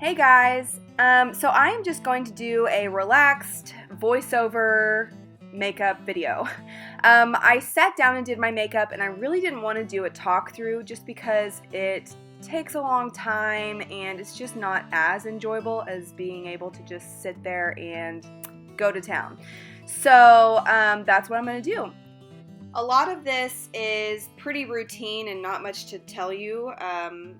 Hey guys, so I am just going to do a relaxed voiceover makeup video. I sat down and did my makeup and I really didn't want to do a talk through just because it takes a long time and it's just not as enjoyable as being able to just sit there and go to town. So that's what I'm going to do. A lot of this is pretty routine and not much to tell you.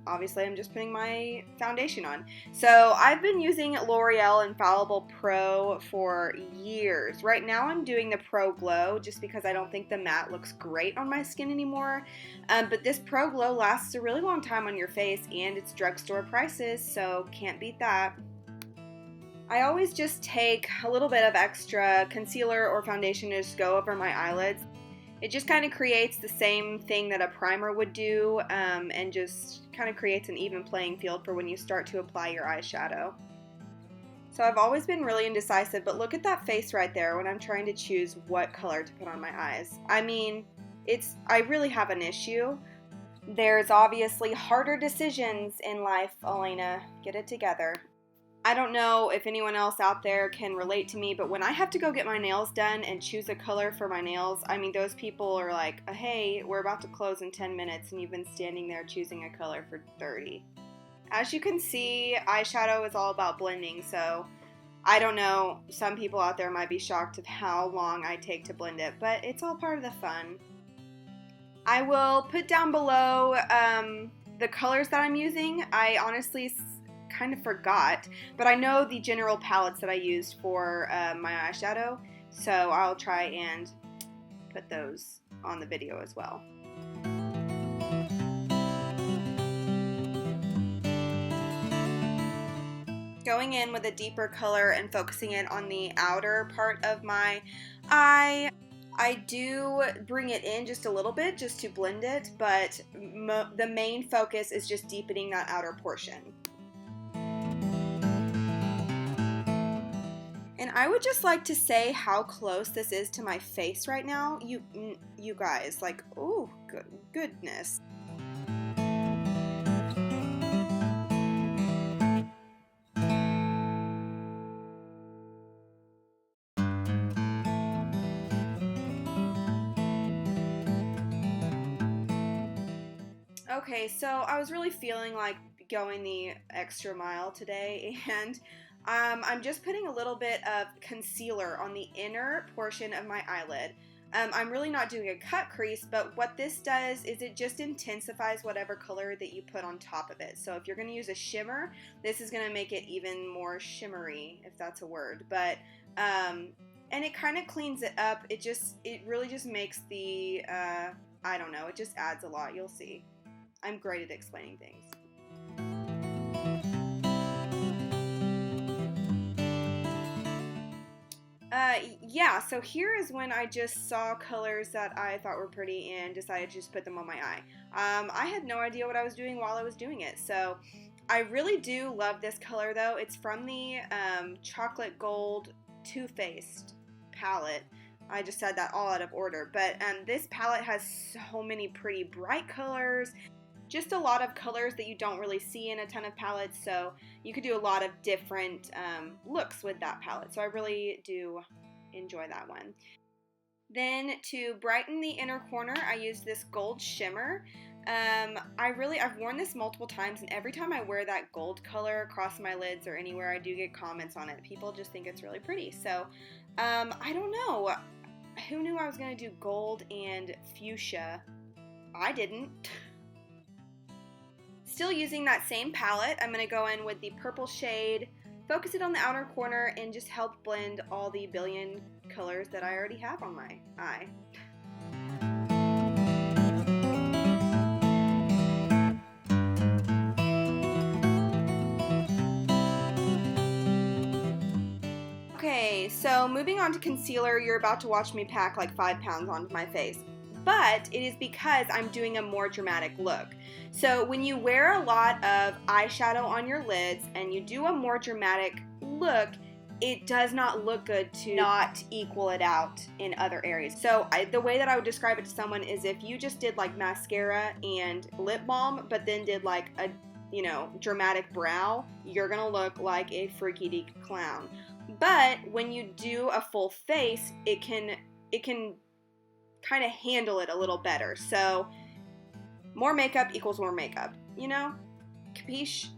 Obviously, I'm just putting my foundation on. So I've been using L'Oreal Infallible Pro for years. Right now I'm doing the Pro Glow just because I don't think the matte looks great on my skin anymore. But this Pro Glow lasts a really long time on your face and it's drugstore prices, so can't beat that. I always just take a little bit of extra concealer or foundation to just go over my eyelids. It just kind of creates the same thing that a primer would do, and just kind of creates an even playing field for when you start to apply your eyeshadow. So I've always been really indecisive, but look at that face right there when I'm trying to choose what color to put on my eyes. I mean, I really have an issue. There's obviously harder decisions in life, Elena. Get it together. I don't know if anyone else out there can relate to me, but when I have to go get my nails done and choose a color for my nails, I mean, those people are like, hey, we're about to close in 10 minutes and you've been standing there choosing a color for 30. As you can see, eyeshadow is all about blending, so I don't know, some people out there might be shocked at how long I take to blend it, but it's all part of the fun. I will put down below the colors that I'm using. I honestly kind of forgot, but I know the general palettes that I used for my eyeshadow, so I'll try and put those on the video as well. Going in with a deeper color and focusing it on the outer part of my eye. I do bring it in just a little bit just to blend it, but the main focus is just deepening that outer portion. And I would just like to say how close this is to my face right now. You guys, like, oh, goodness. Okay, so I was really feeling like going the extra mile today, and I'm just putting a little bit of concealer on the inner portion of my eyelid. I'm really not doing a cut crease, but what this does is it just intensifies whatever color that you put on top of it. So if you're going to use a shimmer, this is going to make it even more shimmery, if that's a word. But and it kind of cleans it up. It really just makes the I don't know, it just adds a lot. You'll see. I'm great at explaining things. Yeah, so here is when I just saw colors that I thought were pretty and decided to just put them on my eye. I had no idea what I was doing while I was doing it, so I really do love this color though. It's from the Chocolate Gold Too Faced palette. I just said that all out of order, but this palette has so many pretty bright colors. Just a lot of colors that you don't really see in a ton of palettes, so you could do a lot of different looks with that palette, so I really do enjoy that one. Then to brighten the inner corner, I used this gold shimmer. I've worn this multiple times, and every time I wear that gold color across my lids or anywhere, I do get comments on it. People just think it's really pretty, so I don't know. Who knew I was going to do gold and fuchsia? I didn't. Still using that same palette, I'm going to go in with the purple shade, focus it on the outer corner, and just help blend all the billion colors that I already have on my eye. Okay, so moving on to concealer, you're about to watch me pack like 5 pounds onto my face. But it is because I'm doing a more dramatic look. So when you wear a lot of eyeshadow on your lids and you do a more dramatic look, it does not look good to not equal it out in other areas. So the way that I would describe it to someone is if you just did like mascara and lip balm, but then did like a you know, dramatic brow, you're gonna look like a freaky deak clown. But when you do a full face, it can kind of handle it a little better. So more makeup equals more makeup, you know? Capiche?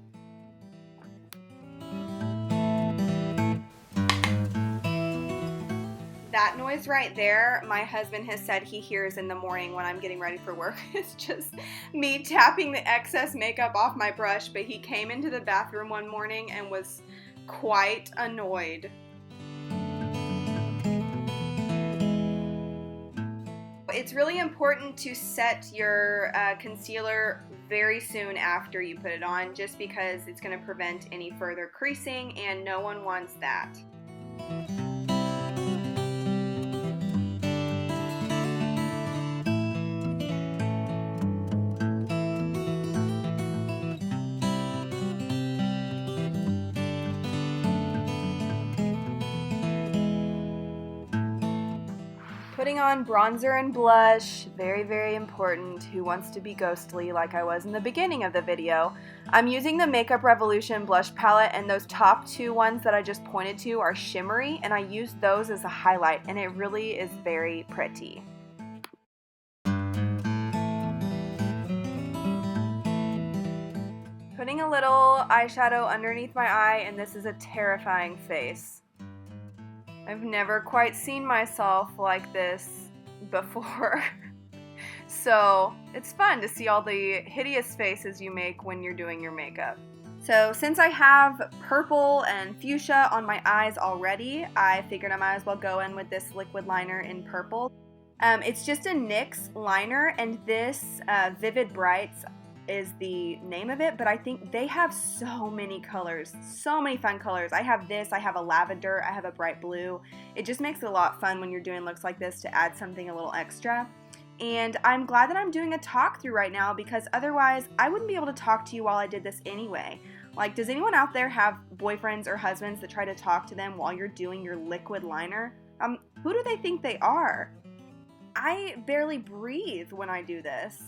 That noise right there, my husband has said he hears in the morning when I'm getting ready for work. It's just me tapping the excess makeup off my brush, but he came into the bathroom one morning and was quite annoyed. It's really important to set your concealer very soon after you put it on, just because it's going to prevent any further creasing, and no one wants that. Putting on bronzer and blush, very, very important. Who wants to be ghostly like I was in the beginning of the video? I'm using the Makeup Revolution blush palette, and those top two ones that I just pointed to are shimmery, and I use those as a highlight, and it really is very pretty. Putting a little eyeshadow underneath my eye, and this is a terrifying face. I've never quite seen myself like this before. So it's fun to see all the hideous faces you make when you're doing your makeup. So since I have purple and fuchsia on my eyes already, I figured I might as well go in with this liquid liner in purple. It's just a NYX liner, and this Vivid Brights is the name of it, but I think they have so many colors, so many fun colors. I have this, I have a lavender, I have a bright blue. It just makes it a lot fun when you're doing looks like this to add something a little extra. And I'm glad that I'm doing a talk through right now, because otherwise I wouldn't be able to talk to you while I did this anyway. Like, does anyone out there have boyfriends or husbands that try to talk to them while you're doing your liquid liner? Who do they think they are? I barely breathe when I do this.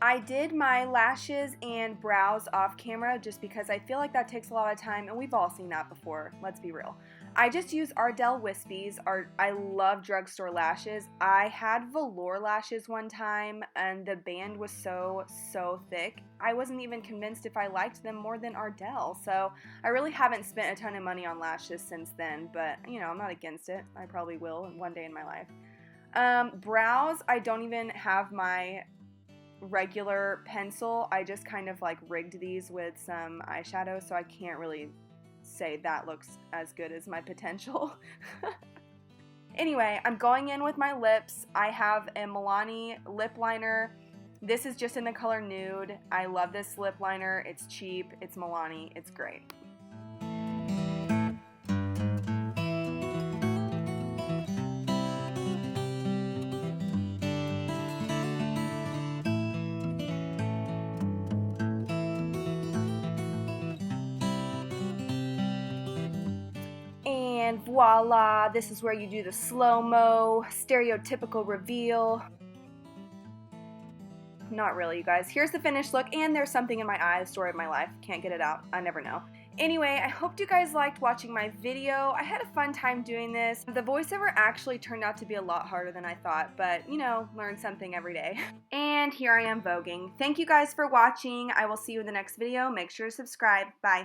I did my lashes and brows off camera just because I feel like that takes a lot of time, and we've all seen that before, let's be real. I just use Ardell Wispies. I love drugstore lashes. I had velour lashes one time, and the band was so thick. I wasn't even convinced if I liked them more than Ardell, so I really haven't spent a ton of money on lashes since then, but you know, I'm not against it. I probably will one day in my life. Brows, I don't even have my regular pencil. I just kind of like rigged these with some eyeshadow, so I can't really say that looks as good as my potential. Anyway, I'm going in with my lips. I have a Milani lip liner. This is just in the color Nude. I love this lip liner. It's cheap. It's Milani. It's great. And voila, this is where you do the slow-mo, stereotypical reveal. Not really, you guys. Here's the finished look, and there's something in my eye, the story of my life. Can't get it out. I never know. Anyway, I hope you guys liked watching my video. I had a fun time doing this. The voiceover actually turned out to be a lot harder than I thought, but, you know, learn something every day. And here I am voguing. Thank you guys for watching. I will see you in the next video. Make sure to subscribe. Bye.